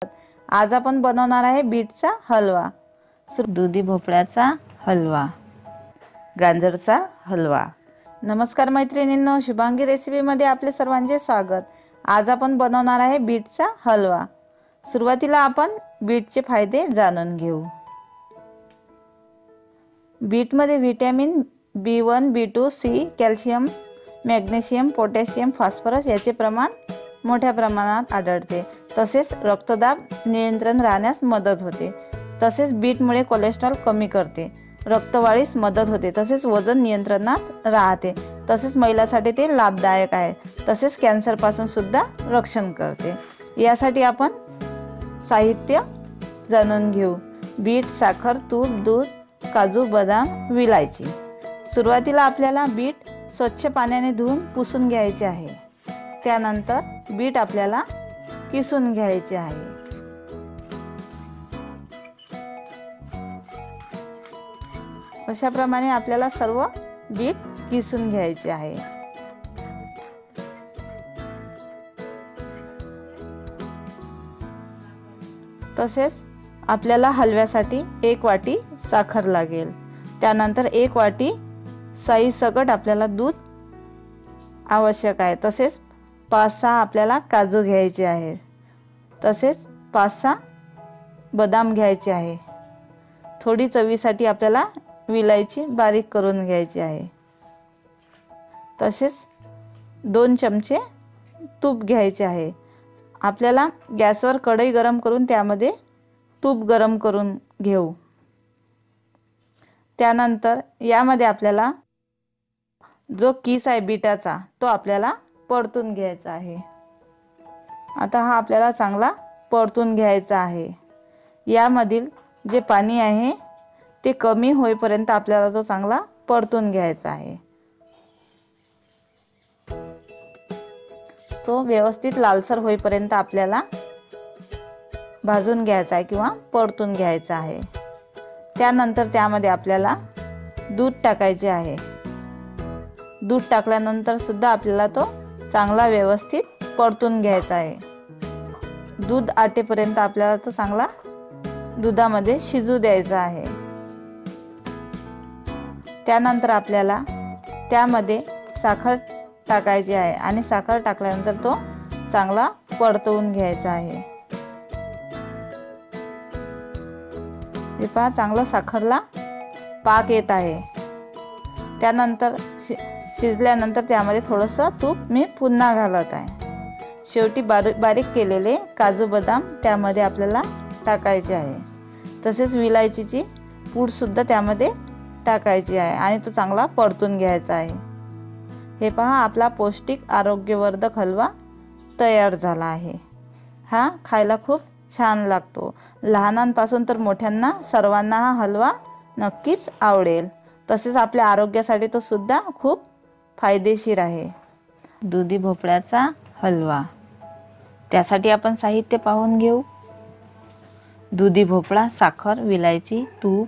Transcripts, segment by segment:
आज आपण बनवणार आहे बीटचा हलवा, दुधी भोपळ्याचा हलवा, गाजरचा हलवा। नमस्कार मैत्रिणींनो, शुभांगी रेसिपीमध्ये आपले सर्वांचे स्वागत। आज आपण बनवणार आहे बीटचा हलवा। सुरुवातीला आपण बीटचे फायदे जाणून घेऊ। बीटमध्ये vitamin B1, B2, C, calcium, magnesium, potassium, phosphorus याचे प्रमाण मोठ्या प्रमाणात आढळते। तसेच रक्तदाब नियंत्रण राहण्यास मदत होते। तसेच बीटमुळे कोलेस्ट्रॉल कमी करते, रक्तवाढीस मदत होते, तसेच वजन नियंत्रणात राहते। तसेच महिलांसाठी ते लाभदायक आहे। तसेच कॅन्सरपासून सुद्धा रक्षण करते। यासाठी आपण साहित्य जाणून घेऊ। बीट, साखर, तूप, दूध, काजू, बदाम, विलायची। सुरुवातीला आपल्याला बीट स्वच्छ पाण्याने धुवून पुसून घ्यायचे आहे। त्यानंतर बीट आपल्याला किसून घ्यायचे आहे। अशा प्रमाणे आपल्याला सर्व बीट किसून घ्यायचे आहे। तसेच आपल्याला हलव्यासाठी 1 वाटी साखर लागेल। त्यानंतर 1 वाटी साईसकट आपल्याला दूध आवश्यक आहे। तसेच 5-6 आपल्याला काजू घ्यायचे आहे। तसेच 5-6 बदाम घ्यायचे आहे। थोडी चवीसाठी आपल्याला विलायची बारीक करून घ्यायची आहे। तसेच 2 चमचे तूप घ्यायचे आहे। आपल्याला गॅसवर कढई गरम करून त्यामध्ये तूप गरम करून घेऊ। त्यानंतर यामध्ये आपल्याला जो किस आहे बीटाचा तो आपल्याला परतून घ्यायचा आहे। आता हा आपल्याला चांगला परतून घ्यायचा आहे। यामधील जे पाणी आहे ते कमी होईपर्यंत आपल्याला तो चांगला परतून घ्यायचा आहे। तो व्यवस्थित लालसर होईपर्यंत आपल्याला भाजून घ्यायचा आहे किंवा परतून घ्यायचा आहे। त्यानंतर त्यामध्ये आपल्याला दूध टाकायचे आहे। दूध टाकल्यानंतर सुद्धा आपल्याला तो चांगला व्यवस्थित परतून घ्यायचा आहे। दूध आटेपर्यंत आपल्याला तो चांगला दुधामध्ये शिजू द्यायचा आहे। त्यानंतर आपल्याला त्यामध्ये साखर टाकायची आहे आणि साखर टाकल्यानंतर तो चांगला परतवून घ्यायचा आहे। हे पहा, चांगला साखरला पाक येत आहे। त्यानंतर शिजल्यानंतर त्यामध्ये थोडंसं तूप मी पुन्हा घालत आहे। शेवटी बारीक केलेले काजू बदाम त्यामध्ये आपल्याला टाकायचे आहे। तसेच विलायचीची पूड सुद्धा त्यामध्ये टाकायची आहे आणि तो चांगला परतून घ्यायचा आहे। हे पहा, आपला पौष्टिक आरोग्यवर्धक हलवा तयार झाला आहे। हा खायला खूप छान लागतो। लहानांपासून तर मोठ्यांना सर्वांना हा हलवा नक्कीच आवडेल। तसेच आपल्या आरोग्यासाठी तो सुद्धा खूप फायदेशीर आहे। दुधी भोपळ्याचा हलवा, त्यासाठी आपण साहित्य पाहून घेऊ। दुधी भोपळा, साखर, विलायची, तूप,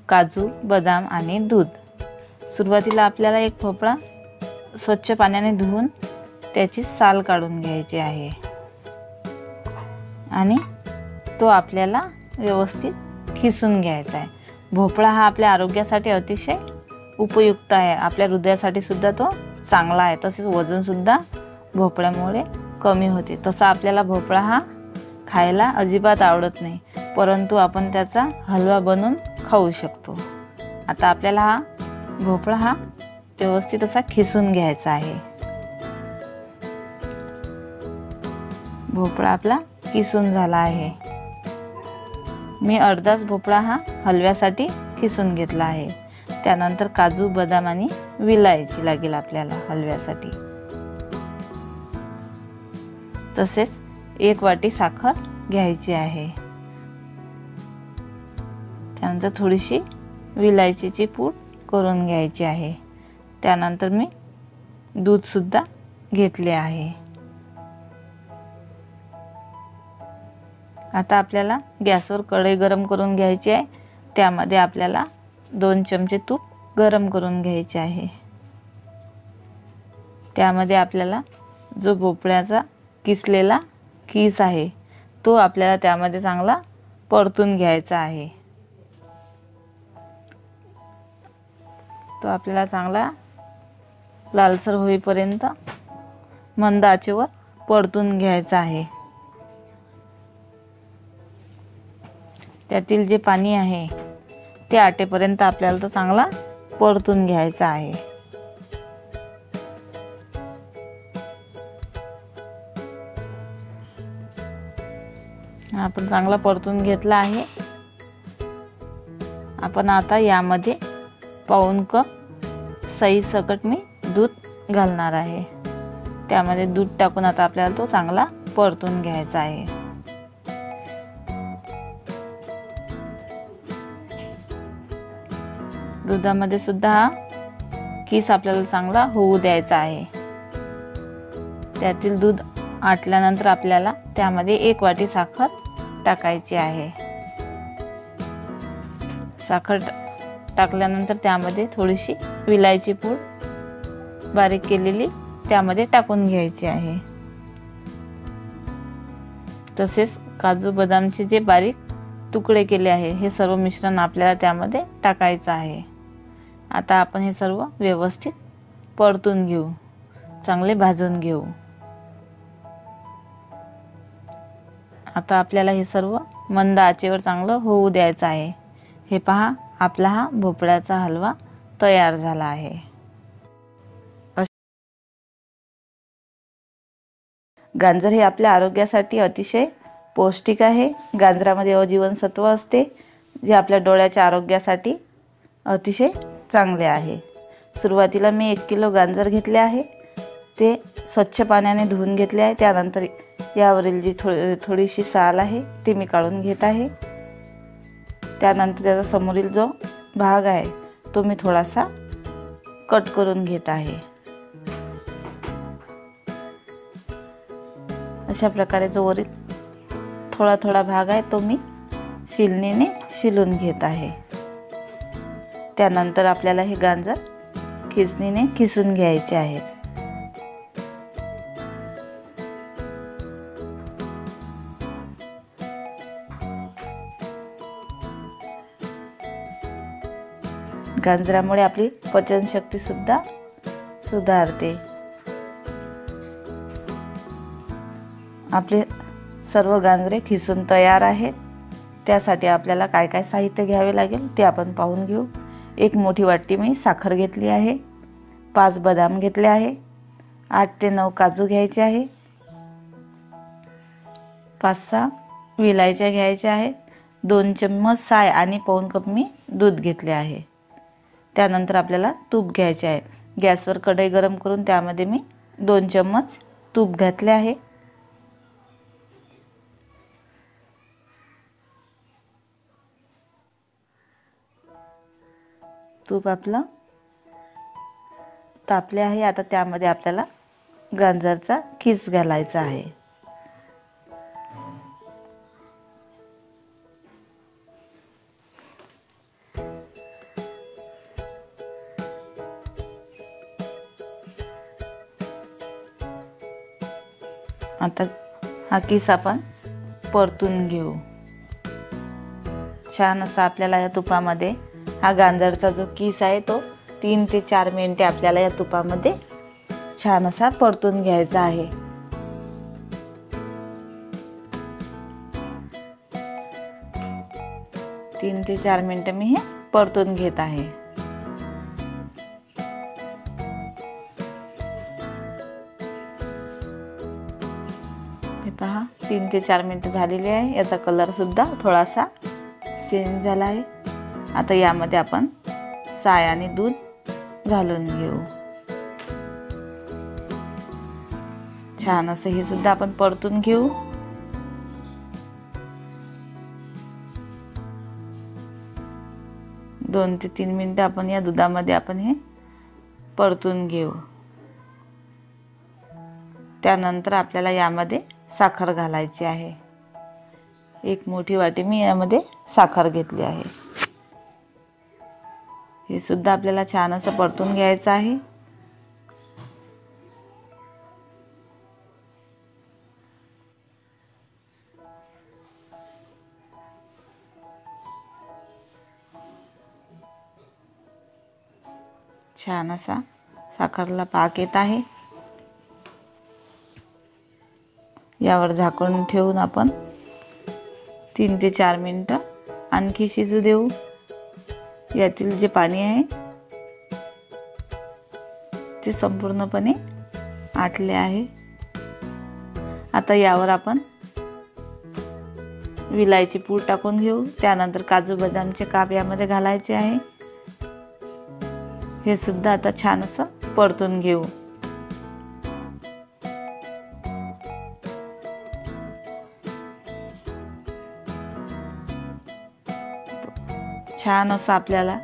काजू, बदाम आणि दूध। सुरुवातीला आपल्याला एक भोपळा स्वच्छ पाण्याने धुवून त्याची साल काढून घ्यायची आहे आणि तो आपल्याला व्यवस्थित किसून घ्यायचा आहे। भोपळा हा आपल्या आरोग्यासाठी अतिशय उपयुक्त आहे। आपल्या हृदयासाठी सुद्धा तो चांगला आहे। तसेच वजन सुद्धा भोपळ्यामुळे कमी होते। तसा आपल्याला भोपळा हा खायला अजिबात आवडत नाही, परंतु आपण त्याचा हलवा बनवून खाऊ शकतो। आता आपल्याला हा भोपळा हा व्यवस्थित असा खिसून घ्यायचा आहे। भोपळा आपला किसून झाला आहे। मी अर्धाच भोपळा हा हलव्यासाठी किसून घेतला आहे। त्यानंतर काजू, बदाम आणि विलायची लागेल आपल्याला हलव्यासाठी। तसेच 1 वाटी साखर घ्यायची आहे। त्यानंतर थोडीशी विलायचीची पूड करून घ्यायची आहे। त्यानंतर मी दूध सुद्धा घेतले आहे। आता आपल्याला गॅसवर कढई गरम करून घ्यायची आहे। त्यामध्ये आपल्याला 2 चमचे तूप गरम करून घ्यायचे आहे। त्यामध्ये आपल्याला जो भोपळ्याचा किसलेला किस आहे तो आपल्याला त्यामध्ये चांगला परतून घ्यायचा आहे। तो आपल्याला चांगला लालसर होईपर्यंत मंद आचेवर परतून घ्यायचा आहे। त्यातील जे पाणी आहे ते आटेपर्यंत आपल्याला तो चांगला परतून घ्यायचा आहे। आपण चांगला परतून घेतला आहे। आपण आता यामध्ये पाऊण कप सई सकट मी दूध घालणार आहे। त्यामध्ये दूध टाकून आता आपल्याला तो चांगला परतून घ्यायचा आहे। दुधामध्ये सुद्धा हा किस आपल्याला चांगला होऊ द्यायचा आहे। त्यातील दूध आटल्यानंतर आपल्याला त्यामध्ये 1 वाटी साखर टाकायची आहे। साखर टाकल्यानंतर त्यामध्ये थोडीशी विलायची पूड बारीक केलेली त्यामध्ये टाकून घ्यायची आहे। तसेच काजू बदामचे जे बारीक तुकडे केले आहे हे सर्व मिश्रण आपल्याला त्यामध्ये टाकायचं आहे। आता आपण हे सर्व व्यवस्थित परतून घेऊ, चांगले भाजून घेऊ। आता आपल्याला हे सर्व मंद आचेवर चांगलं होऊ द्यायचं आहे। हे पहा, आपला हा भोपळ्याचा हलवा तयार झाला आहे। गाजर हे आपल्या आरोग्यासाठी अतिशय पौष्टिक आहे। गाजरामध्ये अजीवनसत्व असते जे आपल्या डोळ्याच्या आरोग्यासाठी अतिशय चांगले आहे। सुरुवातीला मी 1 किलो गाजर घेतले आहे, ते स्वच्छ पाण्याने धुवून घेतले आहे। त्यानंतर यावरील जी थोडीशी साल आहे ती मी काढून घेत आहे। त्यानंतर त्याचा समोरील जो भाग आहे तो मी थोडासा कट करून घेत आहे। अशा प्रकारे जो वरील थोडा भाग आहे तो मी शिलनीने शिलून घेत आहे। त्यानंतर आपल्याला हे गाजर खिसणीने खिसून घ्यायचे आहेत। गाजरामुळे आपली पचनशक्ती सुद्धा सुधारते। आपले सर्व गाजरे खिसून तयार आहेत। त्यासाठी आपल्याला काय काय साहित्य घ्यावे लागेल ते आपण पाहून घेऊ। 1 मोठी वाटी मी साखर घेतली आहे, 5 बदाम घेतले आहे, 8 ते 9 काजू घ्यायचे आहे, 5-6 विलायच्या घ्यायच्या आहेत, 2 चम्मच साय आणि पाऊण कप मी दूध घेतले आहे। त्यानंतर आपल्याला तूप घ्यायचे आहे। गॅसवर कढई गरम करून त्यामध्ये मी 2 चम्मच तूप घातले आहे। तूप आपलं तापले आहे। आता त्यामध्ये आपल्याला गाजरचा खिस घालायचा आहे। आता हा किस आपण परतून घेऊ। छान असा आपल्याला या तुपामध्ये हा गाजरचा जो किस आहे तो 3 ते 4 मिनिटे आपल्याला या तुपामध्ये छान असा परतून घ्यायचा आहे। तीन ते 4 मिनिटे मी हे परतून घेत आहे। हे पहा, 3 ते 4 मिनिटे झालेली आहे। याचा कलर सुद्धा थोडासा चेंज झाला आहे। आता यामध्ये आपण साय आणि दूध घालून घेऊ। छान असं हे सुद्धा आपण परतून घेऊ। दोन ते 3 मिनिटे आपण या दुधामध्ये आपण हे परतून घेऊ। त्यानंतर आपल्याला यामध्ये साखर घालायची आहे। 1 मोठी वाटी मी यामध्ये साखर घेतली आहे। हे सुद्धा आपल्याला छान असं परतून घ्यायचं आहे। छान असा साखरेला पाक येत आहे। यावर झाकून ठेवून आपण 3 ते 4 मिनिटं आणखी शिजू देऊ। यातील जे पाणी आहे ते संपूर्णपणे आटले आहे। आता यावर आपण विलायची पूड टाकून घेऊ। त्यानंतर काजू बदामचे काप यामध्ये घालायचे आहे। हे सुद्धा आता छान असं परतून घेऊ। छान असं आपल्याला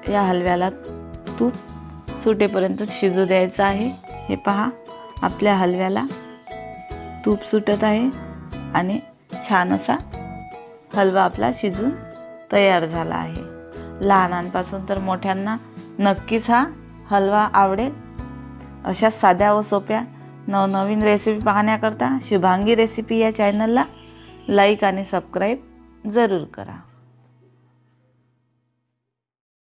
या हलव्याला तूप सुटेपर्यंत शिजू द्यायचं आहे। हे पहा, आपल्या हलव्याला तूप सुटत आहे आणि छान असा हलवा आपला शिजून तयार झाला आहे। लहानांपासून तर मोठ्यांना नक्कीच हा हलवा आवडेल। अशा साध्या व सोप्या नवनवीन रेसिपी पाहण्याकरता शुभांगी रेसिपी या चॅनलला लाईक आणि सबस्क्राईब जरूर करा।